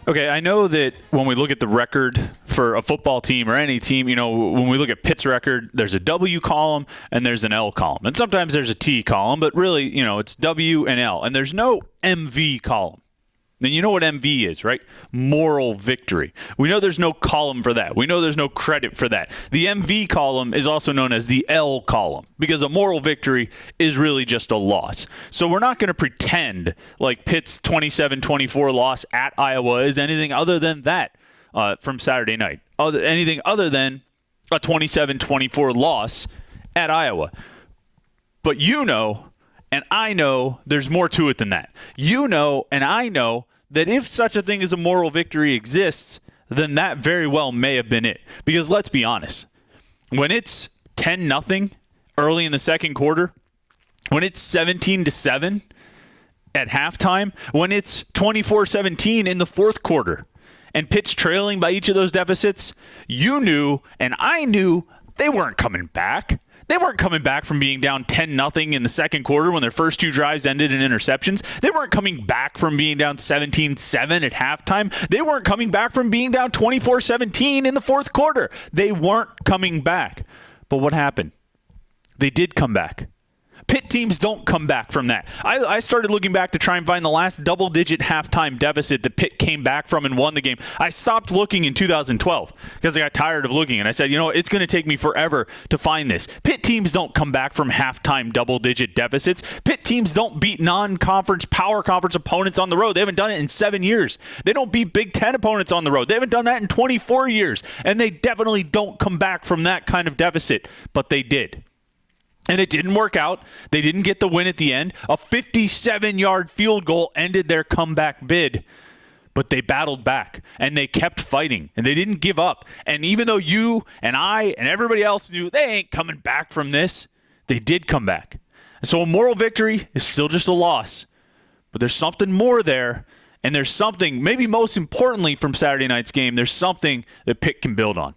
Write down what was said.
Okay, I know that when we look at the record for a football team or any team, when we look at Pitt's record, there's a W column and there's an L column. And sometimes there's a T column, but really, it's W and L. And there's no MV column. And you know what MV is, right? Moral victory. We know there's no column for that. We know there's no credit for that. The MV column is also known as the L column because a moral victory is really just a loss. So we're not going to pretend like Pitt's 27-24 loss at Iowa is anything other than that from Saturday night. Anything other than a 27-24 loss at Iowa. But and I know there's more to it than that. And I know that if such a thing as a moral victory exists, then that very well may have been it. Because let's be honest, when it's 10-0 early in the second quarter, when it's 17-7 at halftime, when it's 24-17 in the fourth quarter, and Pitt's trailing by each of those deficits, you knew and I knew they weren't coming back. They weren't coming back from being down 10-0 in the second quarter when their first two drives ended in interceptions. They weren't coming back from being down 17-7 at halftime. They weren't coming back from being down 24-17 in the fourth quarter. They weren't coming back. But what happened? They did come back. Pitt teams don't come back from that. I started looking back to try and find the last double-digit halftime deficit that Pitt came back from and won the game. I stopped looking in 2012 because I got tired of looking, and I said, it's going to take me forever to find this. Pitt teams don't come back from halftime double-digit deficits. Pitt teams don't beat non-conference, power conference opponents on the road. They haven't done it in 7 years. They don't beat Big Ten opponents on the road. They haven't done that in 24 years, and they definitely don't come back from that kind of deficit, but they did. And it didn't work out. They didn't get the win at the end. A 57-yard field goal ended their comeback bid. But they battled back, and they kept fighting, and they didn't give up. And even though you and I and everybody else knew they ain't coming back from this, they did come back. And so a moral victory is still just a loss. But there's something more there, and there's something, maybe most importantly from Saturday night's game, there's something that Pitt can build on.